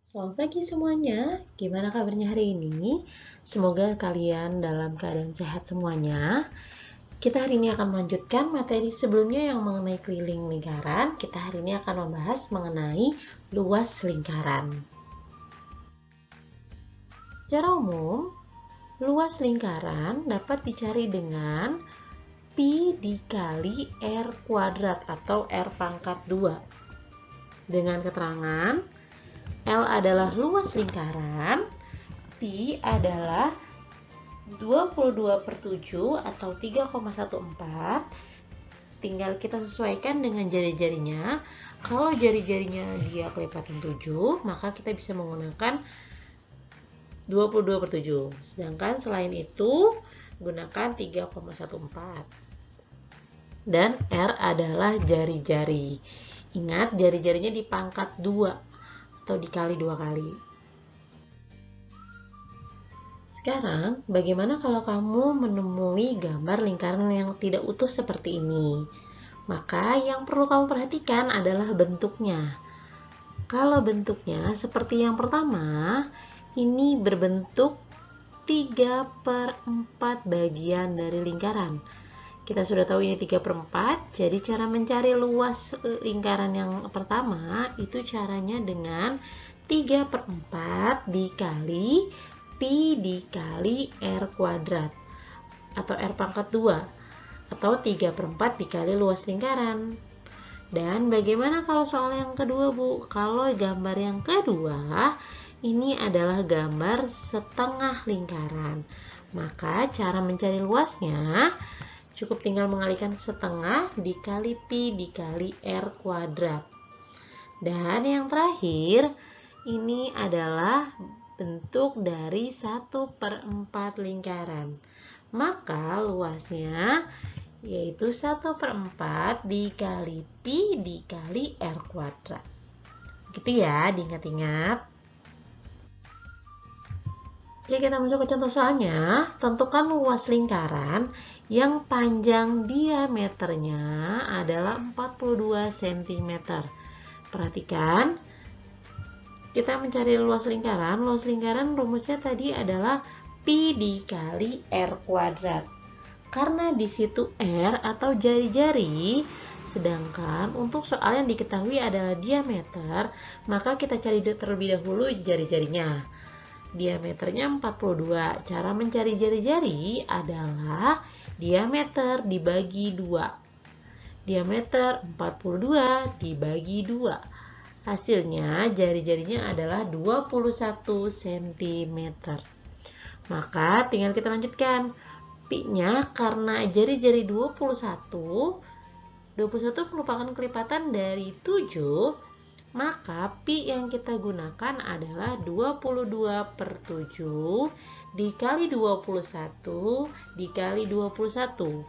Selamat pagi semuanya, gimana kabarnya hari ini? Semoga kalian dalam keadaan sehat semuanya. Kita hari ini akan melanjutkan materi sebelumnya yang mengenai keliling lingkaran. Kita hari ini akan membahas mengenai luas lingkaran. Secara umum, luas lingkaran dapat dicari dengan Pi dikali R kuadrat atau R pangkat 2. Dengan keterangan, L adalah luas lingkaran, Pi adalah 22/7 atau 3,14. Tinggal kita sesuaikan dengan jari-jarinya. Kalau jari-jarinya dia kelipatan 7, maka kita bisa menggunakan 22/7. Sedangkan selain itu, gunakan 3,14. Dan R adalah jari-jari. Ingat, jari-jarinya dipangkat 2 atau dikali 2 kali. Sekarang, bagaimana kalau kamu menemui gambar lingkaran yang tidak utuh seperti ini? Maka yang perlu kamu perhatikan adalah bentuknya. Kalau bentuknya seperti yang pertama, ini berbentuk 3/4 bagian dari lingkaran. Kita sudah tahu ini 3/4, jadi cara mencari luas lingkaran yang pertama itu caranya dengan 3/4 dikali Pi dikali R kuadrat atau R pangkat 2 atau 3/4 dikali luas lingkaran. Dan bagaimana kalau soal yang kedua, Bu? Kalau gambar yang kedua, ini adalah gambar setengah lingkaran. Maka cara mencari luasnya cukup tinggal mengalihkan setengah dikali Pi dikali R kuadrat. Dan yang terakhir, ini adalah bentuk dari 1/4 lingkaran. Maka luasnya yaitu 1/4 dikali Pi dikali R kuadrat. Gitu ya, diingat-ingat. Jadi kita masuk ke contoh soalnya. Tentukan luas lingkaran yang panjang diameternya adalah 42 cm. Perhatikan, kita mencari luas lingkaran. Luas lingkaran rumusnya tadi adalah Pi dikali R kuadrat. Karena di situ R atau jari-jari, sedangkan untuk soal yang diketahui adalah diameter, maka kita cari terlebih dahulu jari-jarinya. Diameternya 42. Cara mencari jari-jari adalah diameter dibagi 2. Diameter 42 dibagi 2. Hasilnya jari-jarinya adalah 21 cm. Maka tinggal kita lanjutkan. Pi-nya karena jari-jari 21 merupakan kelipatan dari 7, maka Pi yang kita gunakan adalah 22/7 dikali 21 dikali 21.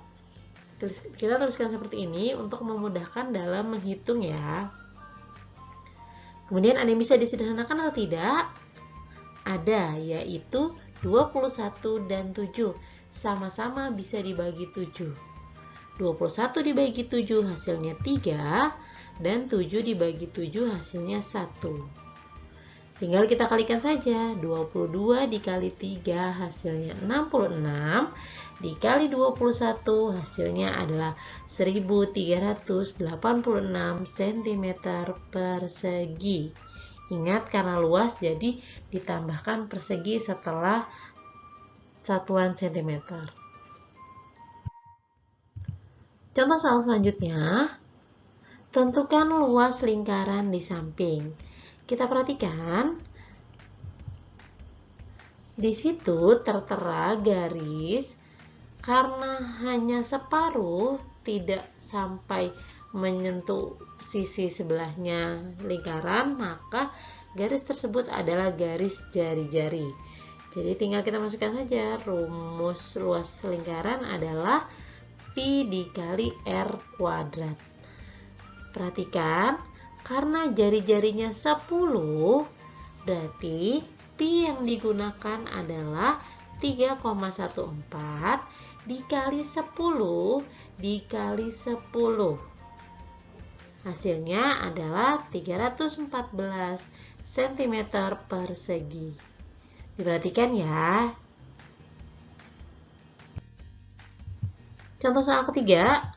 Kita tuliskan seperti ini untuk memudahkan dalam menghitung ya. Kemudian ada yang bisa disederhanakan atau tidak? Ada, yaitu 21 dan 7 sama-sama bisa dibagi 7. 21 dibagi 7 hasilnya 3, dan 7 dibagi 7 hasilnya 1. Tinggal kita kalikan saja. 22 dikali 3 hasilnya 66, dikali 21 hasilnya adalah 1386 cm persegi. Ingat, karena luas jadi ditambahkan persegi setelah satuan cm. Contoh soal selanjutnya, tentukan luas lingkaran di samping. Kita perhatikan, di situ tertera garis karena hanya separuh, tidak sampai menyentuh sisi sebelahnya lingkaran, maka garis tersebut adalah garis jari-jari. Jadi tinggal kita masukkan saja. Rumus luas lingkaran adalah Pi dikali R kuadrat. Perhatikan, karena jari-jarinya 10, berarti Pi yang digunakan adalah 3,14 dikali 10 dikali 10. Hasilnya adalah 314 cm persegi. Diperhatikan ya. Contoh soal ketiga,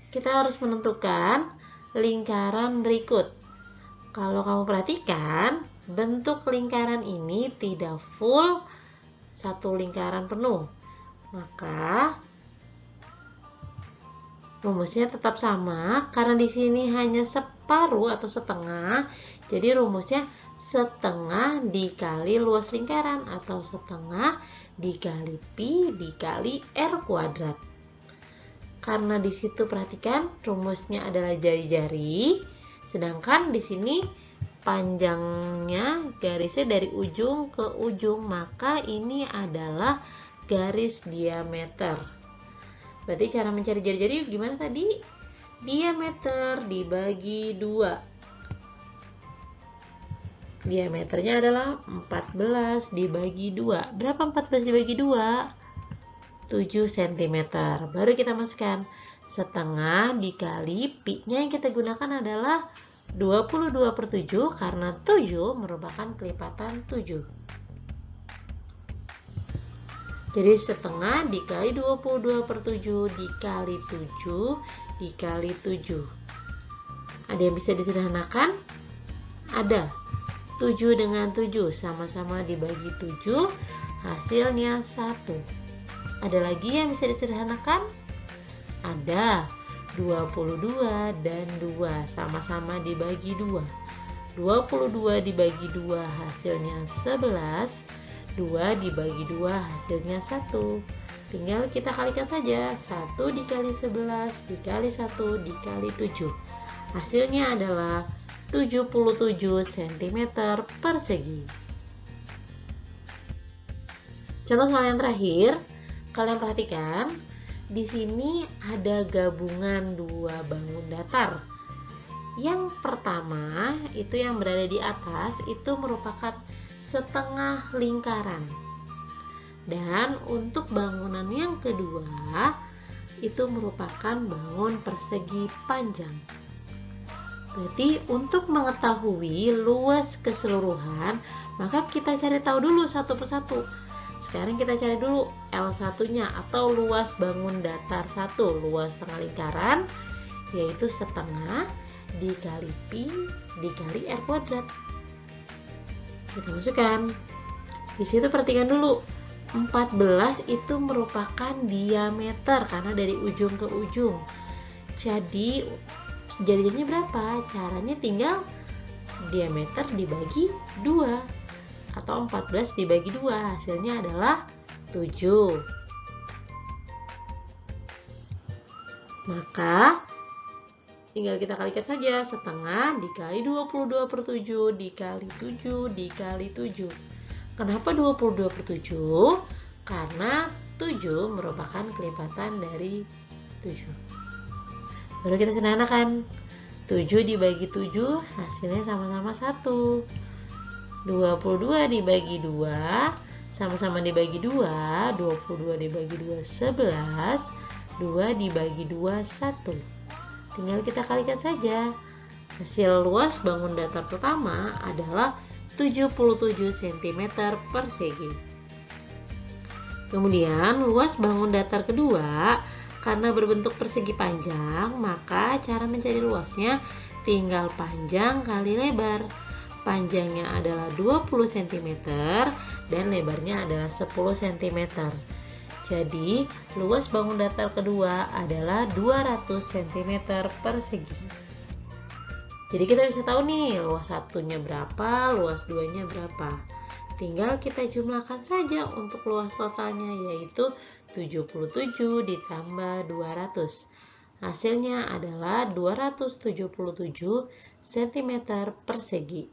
kita harus menentukan lingkaran berikut. Kalau kamu perhatikan, bentuk lingkaran ini tidak full satu lingkaran penuh. Maka rumusnya tetap sama karena di sini hanya separuh atau setengah. Jadi rumusnya setengah dikali luas lingkaran atau setengah dikali pi dikali r kuadrat. Karena di situ perhatikan rumusnya adalah jari-jari, sedangkan di sini panjangnya garisnya dari ujung ke ujung, maka ini adalah garis diameter. Berarti cara mencari jari-jari gimana tadi? Diameter dibagi 2. Diameternya adalah 14 dibagi 2. Berapa 14 dibagi 2? 7 cm. Baru kita masukkan setengah dikali pi-nya yang kita gunakan adalah 22/7 karena 7 merupakan kelipatan 7. Jadi setengah dikali 22/7 dikali 7 dikali 7. Ada yang bisa disederhanakan? Ada. 7 dengan 7 sama-sama dibagi 7, hasilnya 1. Ada lagi yang bisa disederhanakan? Ada. 22 dan 2 sama-sama dibagi 2. 22 dibagi 2 hasilnya 11. 2 dibagi 2 hasilnya 1. Tinggal kita kalikan saja. 1 dikali 11 dikali 1 dikali 7. Hasilnya adalah 77 cm persegi. Contoh soal yang terakhir, kalian perhatikan di sini ada gabungan dua bangun datar. Yang pertama itu yang berada di atas itu merupakan setengah lingkaran, dan untuk bangunan yang kedua itu merupakan bangun persegi panjang. Berarti untuk mengetahui luas keseluruhan, maka kita cari tahu dulu satu persatu. Sekarang kita cari dulu L1-nya atau luas bangun datar 1, luas setengah lingkaran, yaitu setengah dikali pi dikali r kuadrat. Kita masukkan. Di situ perhatikan dulu, 14 itu merupakan diameter karena dari ujung ke ujung. Jadi jadinya berapa? Caranya tinggal diameter dibagi 2 atau 14 dibagi 2, hasilnya adalah 7. Maka tinggal kita kalikan saja, setengah dikali 22/7 dikali 7 dikali 7. Kenapa 22/7? Karena 7 merupakan kelipatan dari 7. Baru kita sederhanakan. 7 dibagi 7 hasilnya sama-sama 1. 22 dibagi 2 sama-sama dibagi 2. 22 dibagi 2 11. 2 dibagi 2 1. Tinggal kita kalikan saja. Hasil luas bangun datar pertama adalah 77 cm persegi. Kemudian luas bangun datar kedua, karena berbentuk persegi panjang, maka cara mencari luasnya tinggal panjang kali lebar. Panjangnya adalah 20 cm dan lebarnya adalah 10 cm. Jadi, luas bangun datar kedua adalah 200 cm persegi. Jadi kita bisa tahu nih, luas satunya berapa, luas duanya berapa. Tinggal kita jumlahkan saja untuk luas totalnya, yaitu 77 ditambah 200. Hasilnya adalah 277 cm persegi.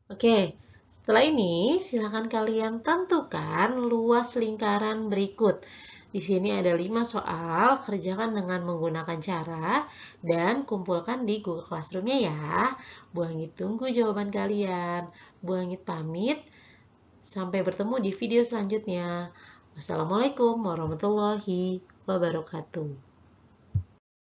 Oke. Setelah ini, silakan kalian tentukan luas lingkaran berikut. Di sini ada 5 soal, kerjakan dengan menggunakan cara dan kumpulkan di Google Classroom-nya ya. Bu Anggit tunggu jawaban kalian. Bu Anggit pamit. Sampai bertemu di video selanjutnya. Wassalamualaikum warahmatullahi wabarakatuh.